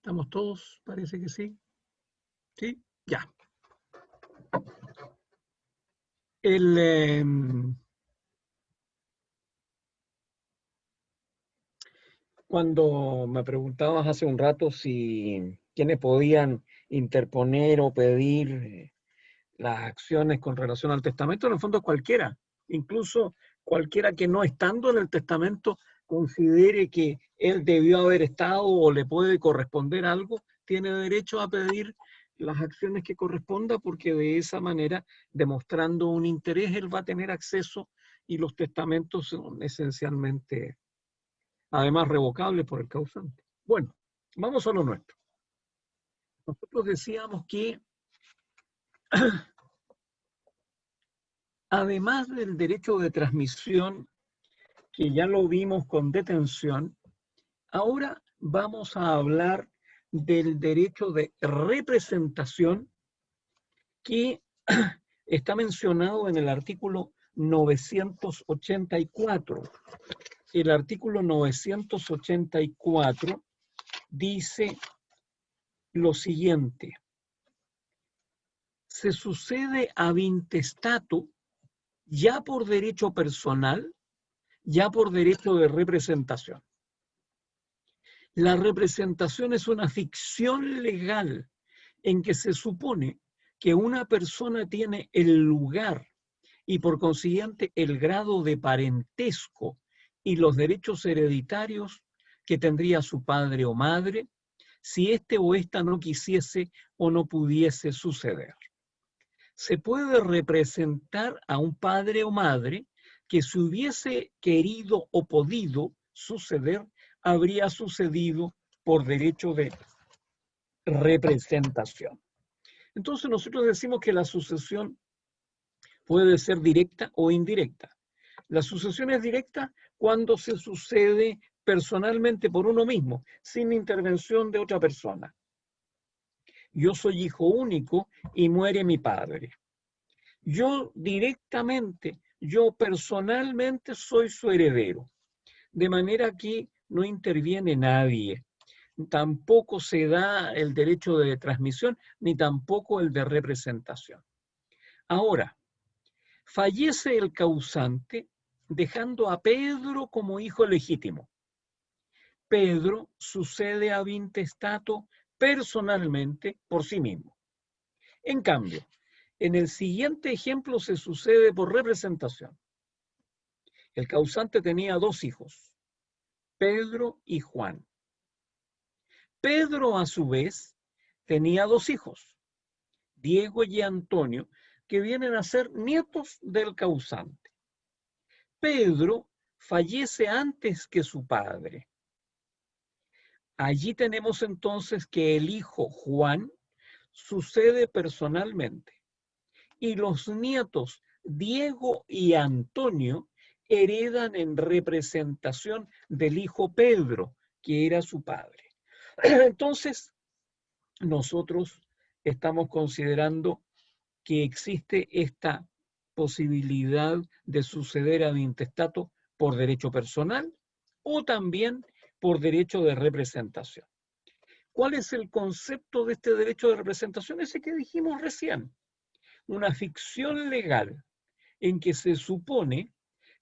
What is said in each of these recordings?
¿Estamos todos? Parece que sí. ¿Sí? Ya. Cuando me preguntabas hace un rato si quiénes podían interponer o pedir las acciones con relación al testamento, en el fondo cualquiera, incluso cualquiera que no estando en el testamento considere que él debió haber estado o le puede corresponder algo, tiene derecho a pedir las acciones que corresponda, porque de esa manera, demostrando un interés, él va a tener acceso, y los testamentos son esencialmente, además, revocables por el causante. Bueno, vamos a lo nuestro. Nosotros decíamos que además del derecho de transmisión, que ya lo vimos con detención, ahora vamos a hablar del derecho de representación, que está mencionado en el artículo 984. El artículo 984 dice lo siguiente: se sucede ab intestato ya por derecho personal, ya por derecho de representación. La representación es una ficción legal en que se supone que una persona tiene el lugar y por consiguiente el grado de parentesco y los derechos hereditarios que tendría su padre o madre si éste o ésta no quisiese o no pudiese suceder. Se puede representar a un padre o madre que, si hubiese querido o podido suceder, habría sucedido por derecho de representación. Entonces nosotros decimos que la sucesión puede ser directa o indirecta. La sucesión es directa cuando se sucede personalmente por uno mismo, sin intervención de otra persona. Yo soy hijo único y muere mi padre. Yo directamente, yo personalmente soy su heredero, de manera que no interviene nadie. Tampoco se da el derecho de transmisión, ni tampoco el de representación. Ahora, fallece el causante dejando a Pedro como hijo legítimo. Pedro sucede ab intestato personalmente por sí mismo. En cambio, en el siguiente ejemplo se sucede por representación. El causante tenía dos hijos, Pedro y Juan. Pedro, a su vez, tenía dos hijos, Diego y Antonio, que vienen a ser nietos del causante. Pedro fallece antes que su padre. Allí tenemos entonces que el hijo Juan sucede personalmente y los nietos Diego y Antonio heredan en representación del hijo Pedro, que era su padre. Entonces, nosotros estamos considerando que existe esta posibilidad de suceder ad intestato por derecho personal o también por derecho de representación. ¿Cuál es el concepto de este derecho de representación? Ese que dijimos recién. Una ficción legal en que se supone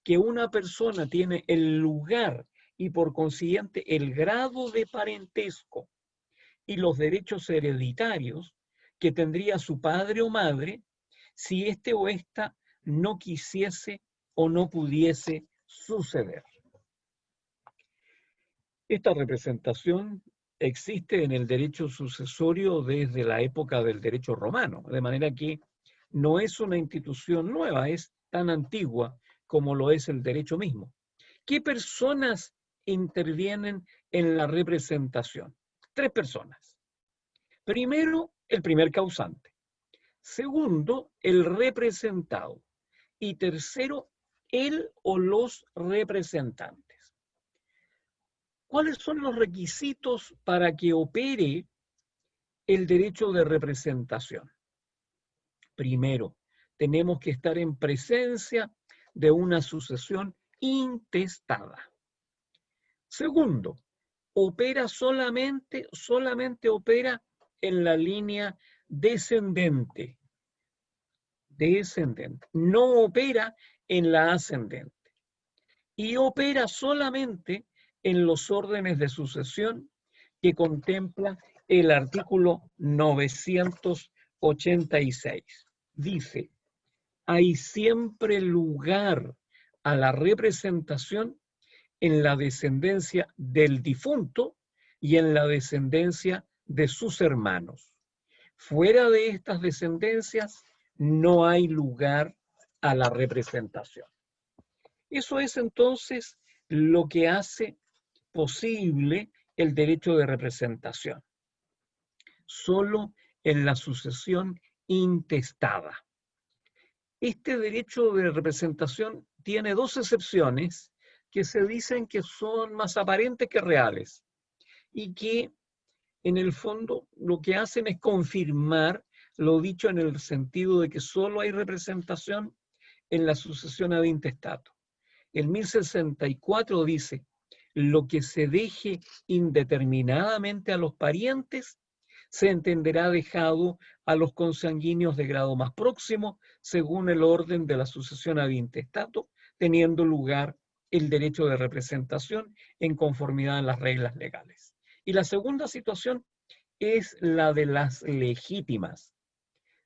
que una persona tiene el lugar y por consiguiente el grado de parentesco y los derechos hereditarios que tendría su padre o madre si éste o ésta no quisiese o no pudiese suceder. Esta representación existe en el derecho sucesorio desde la época del derecho romano, de manera que no es una institución nueva, es tan antigua como lo es el derecho mismo. ¿Qué personas intervienen en la representación? Tres personas. Primero, el primer causante. Segundo, el representado. Y tercero, él o los representantes. ¿Cuáles son los requisitos para que opere el derecho de representación? Primero, tenemos que estar en presencia de una sucesión intestada. Segundo, opera solamente opera en la línea descendente, no opera en la ascendente, y opera solamente en los órdenes de sucesión que contempla el artículo 986. Dice: hay siempre lugar a la representación en la descendencia del difunto y en la descendencia de sus hermanos. Fuera de estas descendencias no hay lugar a la representación. Eso es entonces lo que hace posible el derecho de representación. Solo en la sucesión intestada. Este derecho de representación tiene dos excepciones que se dicen que son más aparentes que reales y que en el fondo lo que hacen es confirmar lo dicho en el sentido de que solo hay representación en la sucesión ad intestato. El 1064 dice: lo que se deje indeterminadamente a los parientes se entenderá dejado a los consanguíneos de grado más próximo, según el orden de la sucesión ad intestato, teniendo lugar el derecho de representación en conformidad a las reglas legales. Y la segunda situación es la de las legítimas.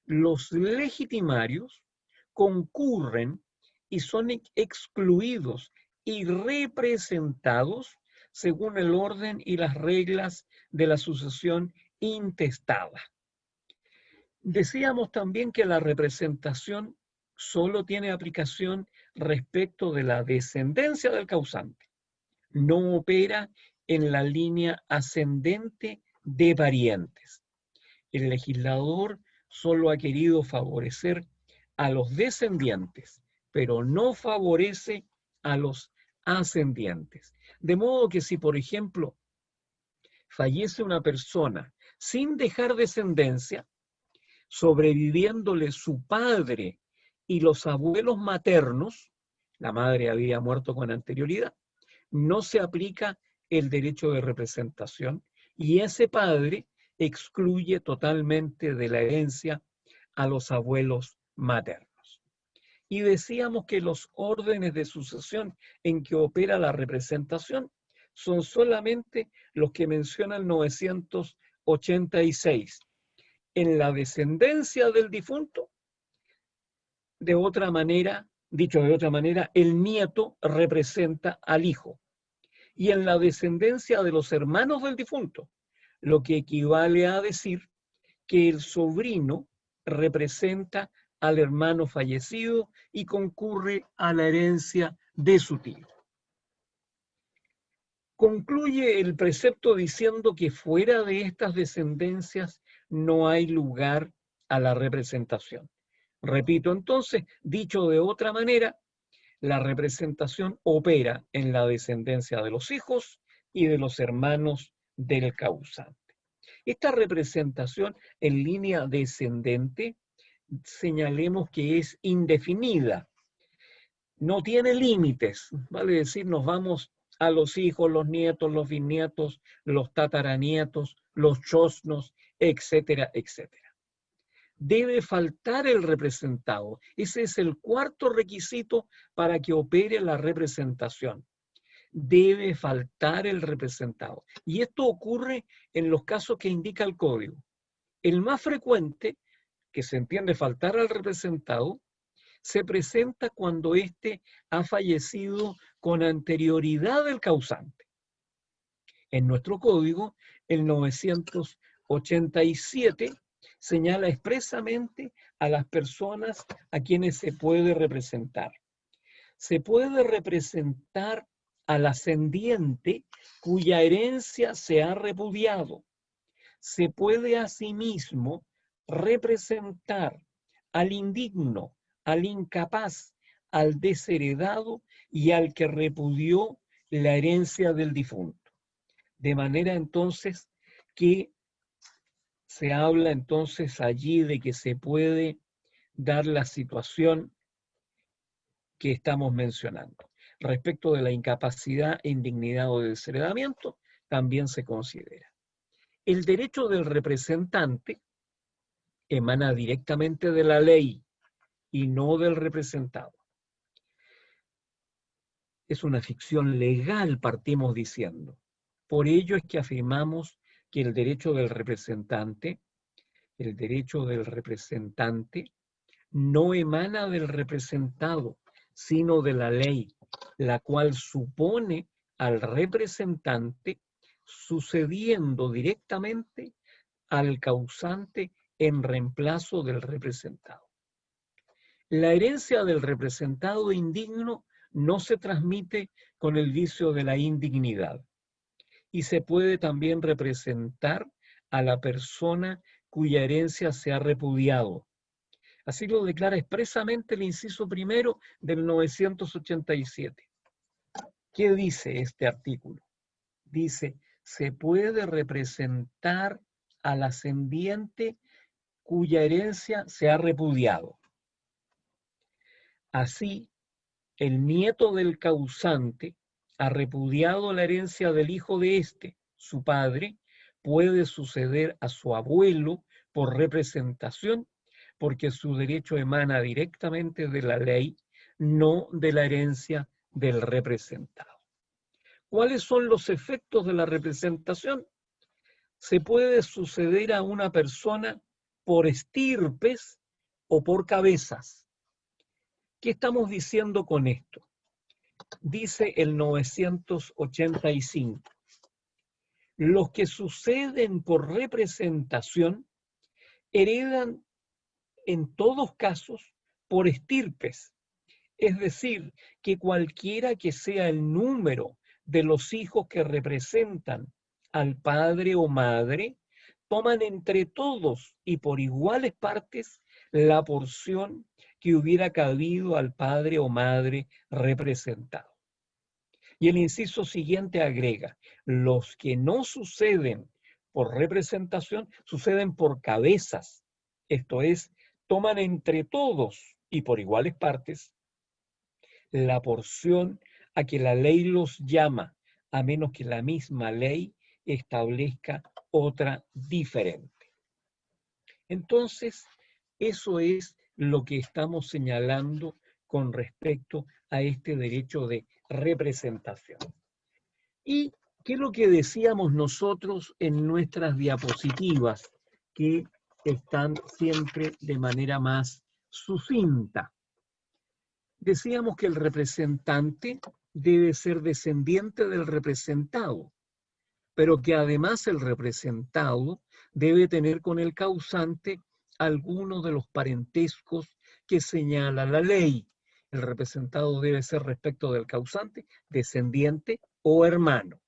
Los legitimarios concurren y son excluidos y representados según el orden y las reglas de la sucesión intestada. Decíamos también que la representación solo tiene aplicación respecto de la descendencia del causante. No opera en la línea ascendente de parientes. El legislador solo ha querido favorecer a los descendientes, pero no favorece a los ascendientes. De modo que si, por ejemplo, fallece una persona sin dejar descendencia, sobreviviéndole su padre y los abuelos maternos, la madre había muerto con anterioridad, no se aplica el derecho de representación y ese padre excluye totalmente de la herencia a los abuelos maternos. Y decíamos que los órdenes de sucesión en que opera la representación son solamente los que menciona el 986. En la descendencia del difunto, de otra manera, dicho de otra manera, el nieto representa al hijo. Y en la descendencia de los hermanos del difunto, lo que equivale a decir que el sobrino representa al hermano fallecido y concurre a la herencia de su tío. Concluye el precepto diciendo que fuera de estas descendencias no hay lugar a la representación. Repito entonces, dicho de otra manera, la representación opera en la descendencia de los hijos y de los hermanos del causante. Esta representación en línea descendente, señalemos que es indefinida, no tiene límites, vale decir, nos vamos a los hijos, los nietos, los bisnietos, los tataranietos, los chosnos, etcétera, etcétera. Debe faltar el representado. Ese es el cuarto requisito para que opere la representación. Debe faltar el representado. Y esto ocurre en los casos que indica el código. El más frecuente, que se entiende faltar al representado, se presenta cuando éste ha fallecido con anterioridad del causante. En nuestro código, el 987 señala expresamente a las personas a quienes se puede representar. Se puede representar al ascendiente cuya herencia se ha repudiado. Se puede asimismo representar al indigno, al incapaz, al desheredado y al que repudió la herencia del difunto. De manera entonces que se habla entonces allí de que se puede dar la situación que estamos mencionando. Respecto de la incapacidad, indignidad o desheredamiento, también se considera. El derecho del representante emana directamente de la ley y no del representado. Es una ficción legal, partimos diciendo. Por ello es que afirmamos que el derecho del representante no emana del representado, sino de la ley, la cual supone al representante sucediendo directamente al causante en reemplazo del representado. La herencia del representado indigno no se transmite con el vicio de la indignidad y se puede también representar a la persona cuya herencia se ha repudiado. Así lo declara expresamente el inciso primero del 987. ¿Qué dice este artículo? Dice, se puede representar al ascendiente cuya herencia se ha repudiado. Así, el nieto del causante ha repudiado la herencia del hijo de éste, su padre, puede suceder a su abuelo por representación, porque su derecho emana directamente de la ley, no de la herencia del representado. ¿Cuáles son los efectos de la representación? Se puede suceder a una persona por estirpes o por cabezas. ¿Qué estamos diciendo con esto? Dice el 985. Los que suceden por representación heredan en todos casos por estirpes, es decir, que cualquiera que sea el número de los hijos que representan al padre o madre, toman entre todos y por iguales partes la porción que hubiera cabido al padre o madre representado. Y el inciso siguiente agrega, los que no suceden por representación, suceden por cabezas, esto es, toman entre todos y por iguales partes la porción a que la ley los llama, a menos que la misma ley establezca otra diferente. Entonces, eso es lo que estamos señalando con respecto a este derecho de representación. ¿Y qué es lo que decíamos nosotros en nuestras diapositivas, que están siempre de manera más sucinta? Decíamos que el representante debe ser descendiente del representado, pero que además el representado debe tener con el causante alguno de los parentescos que señala la ley. El representado debe ser respecto del causante, descendiente o hermano.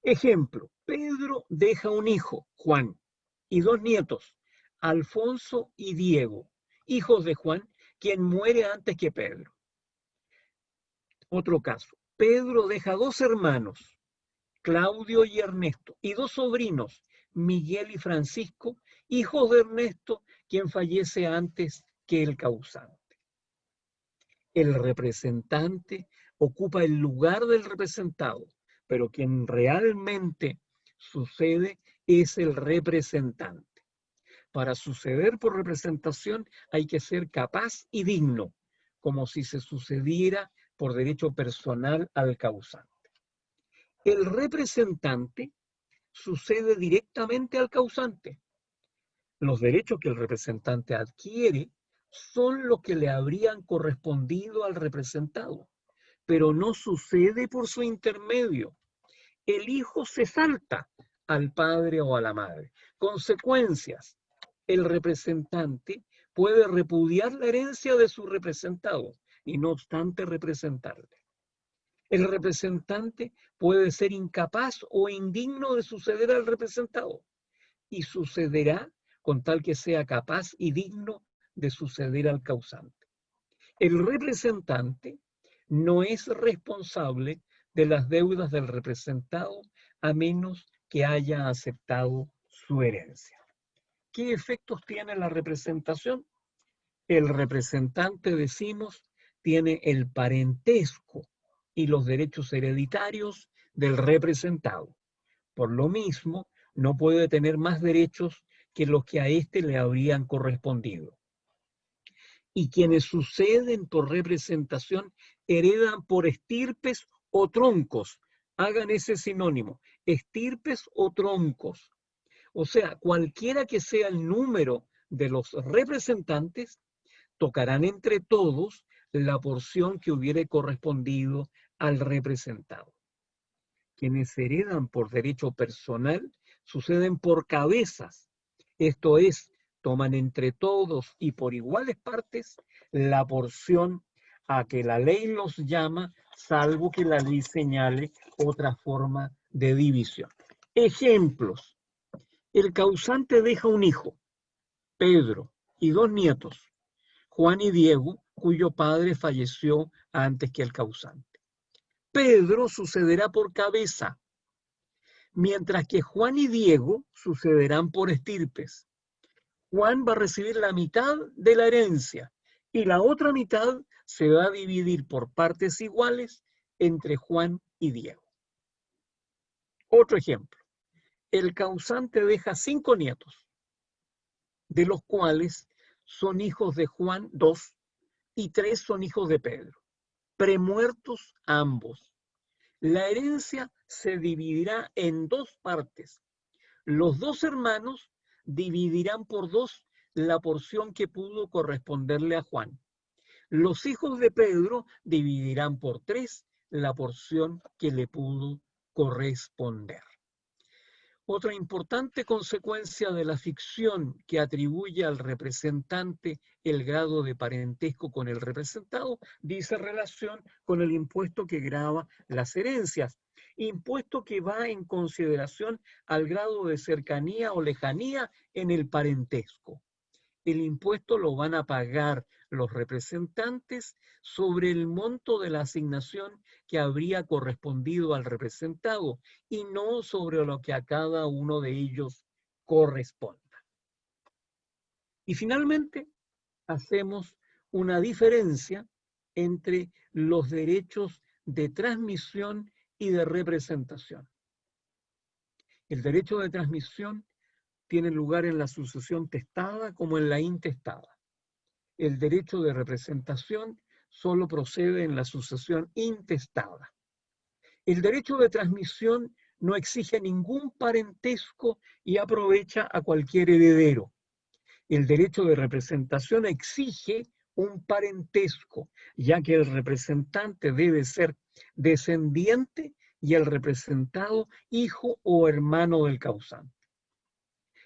Ejemplo, Pedro deja un hijo, Juan, y dos nietos, Alfonso y Diego, hijos de Juan, quien muere antes que Pedro. Otro caso, Pedro deja dos hermanos, Claudio y Ernesto, y dos sobrinos, Miguel y Francisco, hijos de Ernesto, quien fallece antes que el causante. El representante ocupa el lugar del representado, pero quien realmente sucede es el representante. Para suceder por representación hay que ser capaz y digno, como si se sucediera por derecho personal al causante. El representante sucede directamente al causante. Los derechos que el representante adquiere son los que le habrían correspondido al representado, pero no sucede por su intermedio. El hijo se salta al padre o a la madre. Consecuencias: el representante puede repudiar la herencia de su representado y no obstante representarle. El representante puede ser incapaz o indigno de suceder al representado y sucederá con tal que sea capaz y digno de suceder al causante. El representante no es responsable de las deudas del representado a menos que haya aceptado su herencia. ¿Qué efectos tiene la representación? El representante, decimos, tiene el parentesco y los derechos hereditarios del representado. Por lo mismo, no puede tener más derechos que los que a éste le habrían correspondido. Y quienes suceden por representación heredan por estirpes o troncos. Hagan ese sinónimo, estirpes o troncos. O sea, cualquiera que sea el número de los representantes, tocarán entre todos la porción que hubiere correspondido al representado. Quienes heredan por derecho personal suceden por cabezas, esto es, toman entre todos y por iguales partes la porción a que la ley los llama, salvo que la ley señale otra forma de división. Ejemplos. El causante deja un hijo, Pedro, y dos nietos, Juan y Diego, cuyo padre falleció antes que el causante. Pedro sucederá por cabeza, mientras que Juan y Diego sucederán por estirpes. Juan va a recibir la mitad de la herencia y la otra mitad se va a dividir por partes iguales entre Juan y Diego. Otro ejemplo. El causante deja 5 nietos, de los cuales son hijos de Juan 2 y 3 son hijos de Pedro, premuertos ambos. La herencia se dividirá en 2 partes. Los 2 hermanos dividirán por 2 la porción que pudo corresponderle a Juan. Los hijos de Pedro dividirán por 3 la porción que le pudo corresponder. Otra importante consecuencia de la ficción que atribuye al representante el grado de parentesco con el representado dice relación con el impuesto que grava las herencias, impuesto que va en consideración al grado de cercanía o lejanía en el parentesco. El impuesto lo van a pagar los representantes sobre el monto de la asignación que habría correspondido al representado y no sobre lo que a cada uno de ellos corresponda. Y finalmente, hacemos una diferencia entre los derechos de transmisión y de representación. El derecho de transmisión tiene lugar en la sucesión testada como en la intestada. El derecho de representación solo procede en la sucesión intestada. El derecho de transmisión no exige ningún parentesco y aprovecha a cualquier heredero. El derecho de representación exige un parentesco, ya que el representante debe ser descendiente y el representado hijo o hermano del causante.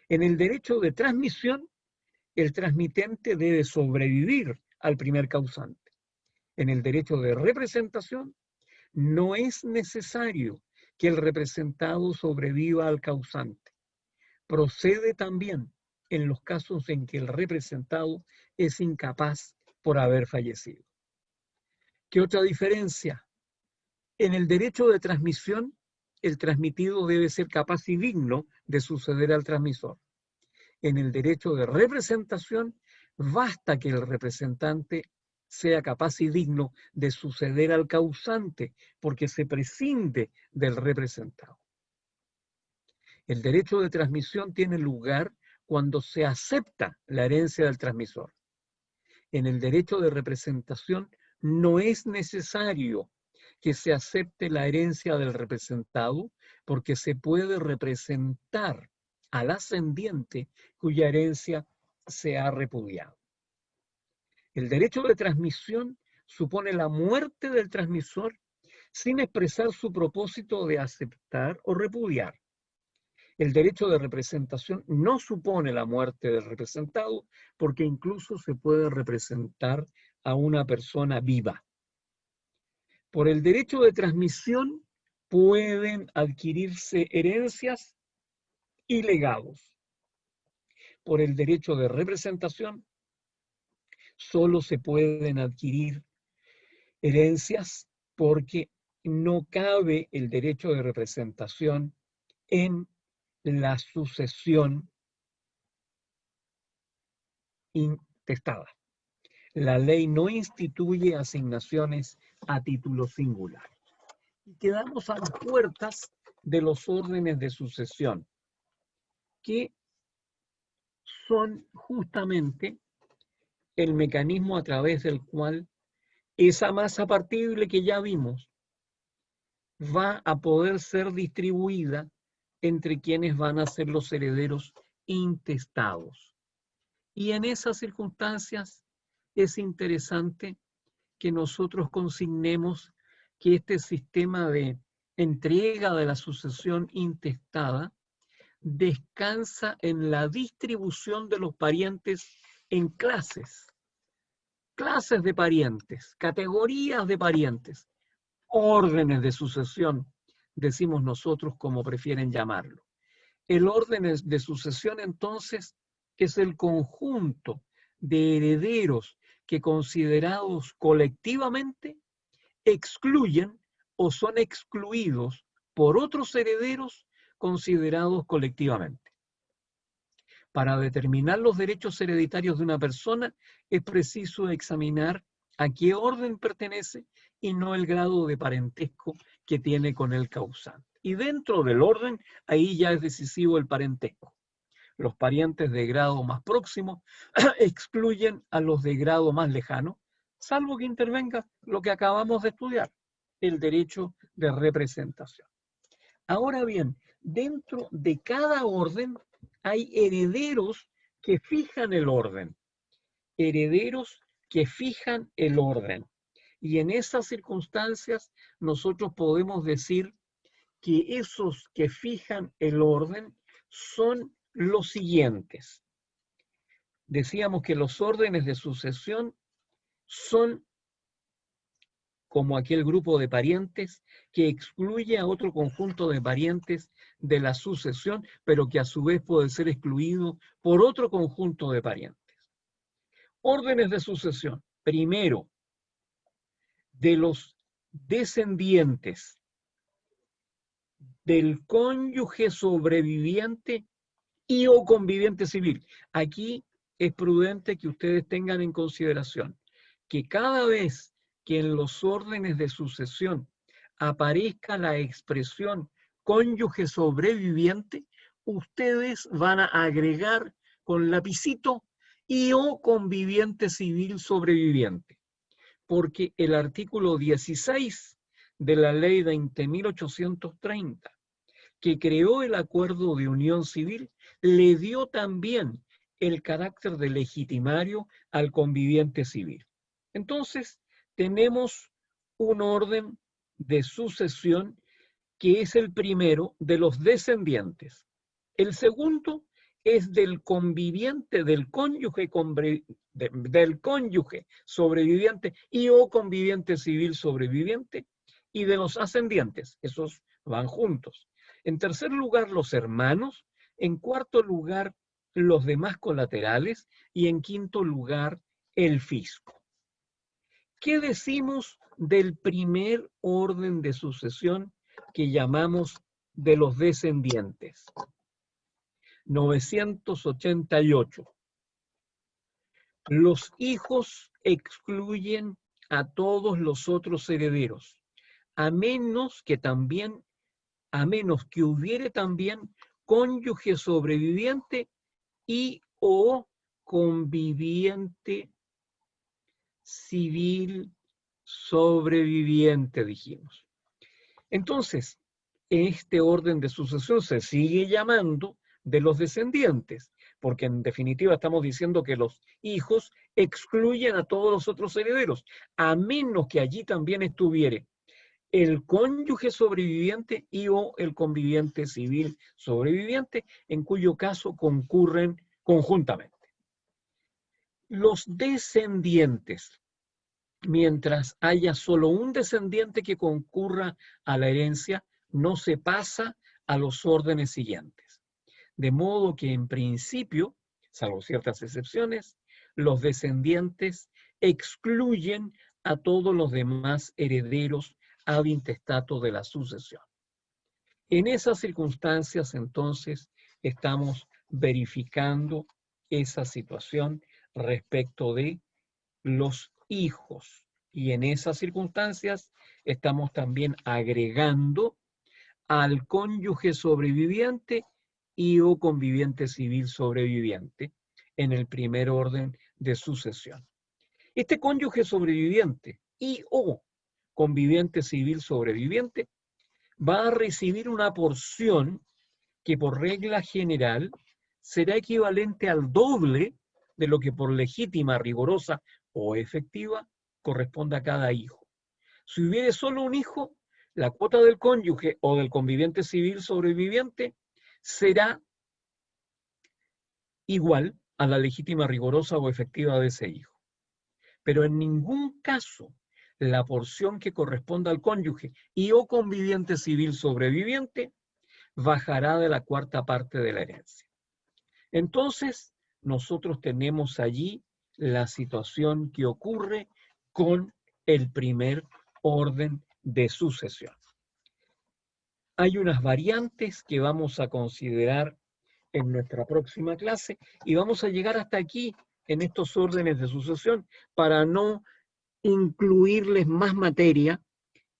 En el derecho de transmisión, el transmitente debe sobrevivir al primer causante. En el derecho de representación, no es necesario que el representado sobreviva al causante. Procede también en los casos en que el representado es incapaz por haber fallecido. ¿Qué otra diferencia? En el derecho de transmisión, el transmitido debe ser capaz y digno de suceder al transmisor. En el derecho de representación, basta que el representante sea capaz y digno de suceder al causante, porque se prescinde del representado. El derecho de transmisión tiene lugar cuando se acepta la herencia del transmisor. En el derecho de representación no es necesario que se acepte la herencia del representado, porque se puede representar al ascendiente cuya herencia se ha repudiado. El derecho de transmisión supone la muerte del transmisor sin expresar su propósito de aceptar o repudiar. El derecho de representación no supone la muerte del representado, porque incluso se puede representar a una persona viva. Por el derecho de transmisión pueden adquirirse herencias y legados. Por el derecho de representación solo se pueden adquirir herencias porque no cabe el derecho de representación en la sucesión intestada. La ley no instituye asignaciones a título singular. y quedamos a las puertas de los órdenes de sucesión, que son justamente el mecanismo a través del cual esa masa partible que ya vimos va a poder ser distribuida entre quienes van a ser los herederos intestados. Y en esas circunstancias es interesante que nosotros consignemos que este sistema de entrega de la sucesión intestada descansa en la distribución de los parientes en clases de parientes, categorías de parientes, órdenes de sucesión, decimos nosotros como prefieren llamarlo. El orden de sucesión entonces es el conjunto de herederos que considerados colectivamente excluyen o son excluidos por otros herederos considerados colectivamente. Para determinar los derechos hereditarios de una persona es preciso examinar a qué orden pertenece y no el grado de parentesco que tiene con el causante. Y dentro del orden, ahí ya es decisivo el parentesco. Los parientes de grado más próximo excluyen a los de grado más lejano, salvo que intervenga lo que acabamos de estudiar, el derecho de representación. Ahora bien, dentro de cada orden hay herederos que fijan el orden, herederos que fijan el orden. Y en esas circunstancias nosotros podemos decir que esos que fijan el orden son los siguientes. Decíamos que los órdenes de sucesión son como aquel grupo de parientes que excluye a otro conjunto de parientes de la sucesión, pero que a su vez puede ser excluido por otro conjunto de parientes. Órdenes de sucesión. Primero, de los descendientes del cónyuge sobreviviente y o conviviente civil. Aquí es prudente que ustedes tengan en consideración que cada vez que en los órdenes de sucesión aparezca la expresión cónyuge sobreviviente, ustedes van a agregar con lapicito y o conviviente civil sobreviviente, porque el artículo 16 de la ley 20.830, que creó el acuerdo de unión civil, le dio también el carácter de legitimario al conviviente civil. Entonces, tenemos un orden de sucesión que es el primero de los descendientes. El segundo es del conviviente, del cónyuge sobreviviente y o conviviente civil sobreviviente, y de los ascendientes, esos van juntos. En tercer lugar, los hermanos. En cuarto lugar, los demás colaterales. Y en quinto lugar, el fisco. ¿Qué decimos del primer orden de sucesión que llamamos de los descendientes? 988. Los hijos excluyen a todos los otros herederos, a menos que hubiere también cónyuge sobreviviente y o conviviente civil sobreviviente, dijimos. Entonces, este orden de sucesión se sigue llamando de los descendientes, porque en definitiva estamos diciendo que los hijos excluyen a todos los otros herederos, a menos que allí también estuviere el cónyuge sobreviviente y o el conviviente civil sobreviviente, en cuyo caso concurren conjuntamente. Los descendientes, mientras haya solo un descendiente que concurra a la herencia, no se pasa a los órdenes siguientes. De modo que en principio, salvo ciertas excepciones, los descendientes excluyen a todos los demás herederos ad intestato de la sucesión. En esas circunstancias, entonces, estamos verificando esa situación respecto de los hijos Y en esas circunstancias estamos también agregando al cónyuge sobreviviente y o conviviente civil sobreviviente en el primer orden de sucesión. Este cónyuge sobreviviente y o conviviente civil sobreviviente va a recibir una porción que por regla general será equivalente al doble de lo que por legítima, rigurosa o efectiva corresponde a cada hijo. Si hubiere solo un hijo, la cuota del cónyuge o del conviviente civil sobreviviente será igual a la legítima, rigurosa o efectiva de ese hijo. Pero en ningún caso la porción que corresponda al cónyuge y o conviviente civil sobreviviente bajará de la cuarta parte de la herencia. Entonces, nosotros tenemos allí la situación que ocurre con el primer orden de sucesión. Hay unas variantes que vamos a considerar en nuestra próxima clase y vamos a llegar hasta aquí en estos órdenes de sucesión para no incluirles más materia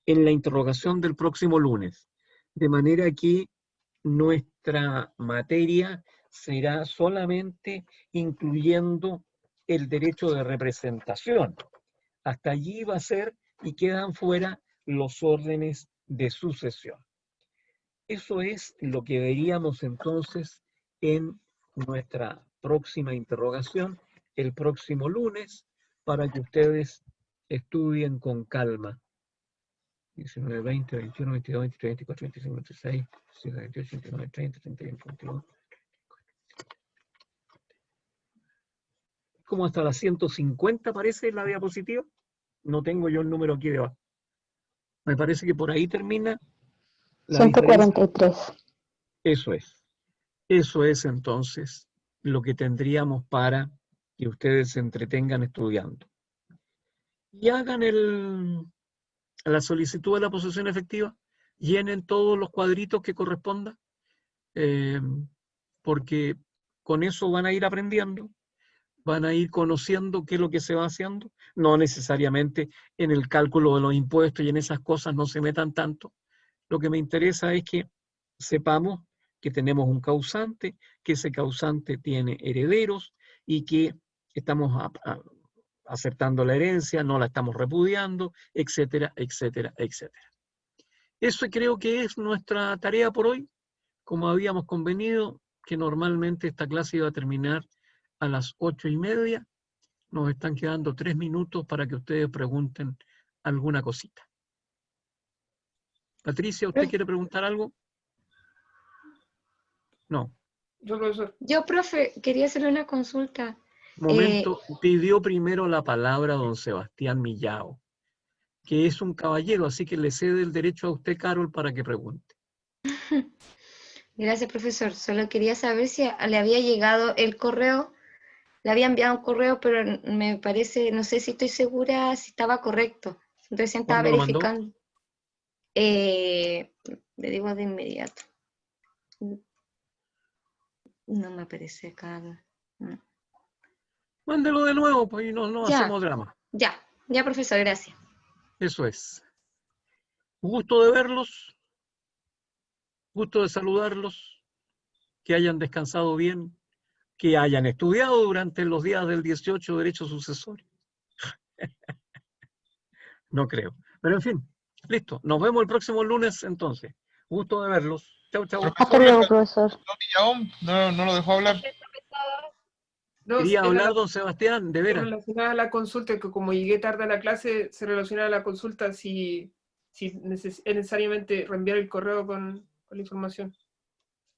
en la interrogación del próximo lunes. De manera que nuestra materia será solamente incluyendo el derecho de representación. Hasta allí va a ser y quedan fuera los órdenes de sucesión. Eso es lo que veríamos entonces en nuestra próxima interrogación el próximo lunes para que ustedes estudien con calma. 19, 20, 21, 22, 23, 24, 25, 26, 27, 28, 29, 30, 31, 32. Como hasta las 150 parece la diapositiva. No tengo yo el número aquí debajo. Me parece que por ahí termina la 143. Eso es. Eso es entonces lo que tendríamos para que ustedes se entretengan estudiando. Y hagan la solicitud de la posesión efectiva, llenen todos los cuadritos que correspondan, porque con eso van a ir aprendiendo, van a ir conociendo qué es lo que se va haciendo, no necesariamente en el cálculo de los impuestos y en esas cosas no se metan tanto. Lo que me interesa es que sepamos que tenemos un causante, que ese causante tiene herederos y que estamos aceptando la herencia, no la estamos repudiando, etcétera, etcétera, etcétera. Eso creo que es nuestra tarea por hoy. Como habíamos convenido, que normalmente esta clase iba a terminar a las 8:30, nos están quedando 3 minutos para que ustedes pregunten alguna cosita. Patricia, ¿usted quiere preguntar algo? No. Yo, profesor. Yo, profe, quería hacerle una consulta. Momento, pidió primero la palabra don Sebastián Millao, que es un caballero, así que le cede el derecho a usted, Carol, para que pregunte. Gracias, profesor. Solo quería saber si le había llegado el correo. Le había enviado un correo, pero me parece, no sé si estoy segura si estaba correcto. Recién estaba ¿Cuándo lo mandó? verificando. Le digo de inmediato. No me aparece acá. No. Mándelo de nuevo, pues no hacemos drama. Ya, profesor, gracias. Eso es. Gusto de verlos, gusto de saludarlos, que hayan descansado bien, que hayan estudiado durante los días del 18 derecho sucesorio. No creo. Pero en fin, listo. Nos vemos el próximo lunes entonces. Gusto de verlos. Chau, chau. Hasta luego, profesor. No lo dejó hablar. No, Quería era hablar, don Sebastián, de veras. relacionada a la consulta, que como llegué tarde a la clase, se relacionaba a la consulta si es necesariamente reenviar el correo con la información.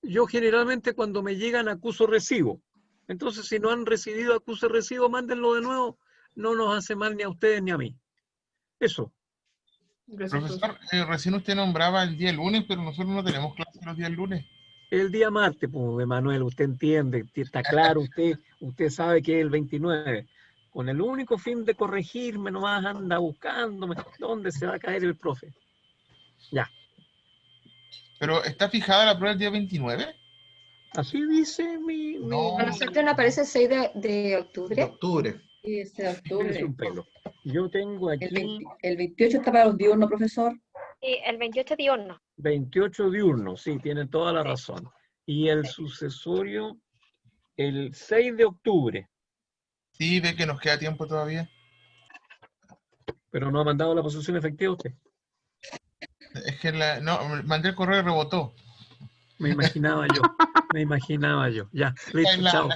Yo generalmente cuando me llegan acuso recibo. Entonces, si no han recibido acuso recibo, mándenlo de nuevo. No nos hace mal ni a ustedes ni a mí. Eso. Gracias, Profesor, recién usted nombraba el día lunes, pero nosotros no tenemos clase los días lunes. El día martes, pues, Emanuel, usted entiende, está claro, usted sabe que es el 29. Con el único fin de corregirme, nomás anda buscándome. ¿Dónde se va a caer el profe? Ya. ¿Pero está fijada la prueba el día 29? Así dice A nosotros nos aparece el 6 de octubre. De octubre. Sí, ese de Espérese octubre. un pelo. Yo tengo aquí El 28 está para los diurnos, profesor. Sí, el 28 diurno. 28 diurnos, sí, tiene toda la Sí. razón. Y el sucesorio, el 6 de octubre, Sí, ve que nos queda tiempo todavía. pero no ha mandado la posición efectiva usted. Es que no, mandé el correo y rebotó. Me imaginaba yo, me imaginaba yo. Ya, listo, chao.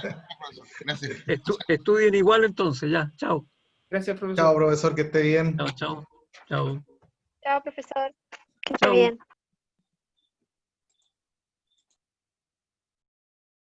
Gracias. Estudien igual entonces, ya, chao. Gracias, profesor. Chao, profesor, que esté bien. Chao, chao. Chao. Chao, profesor. Que esté Chao. bien.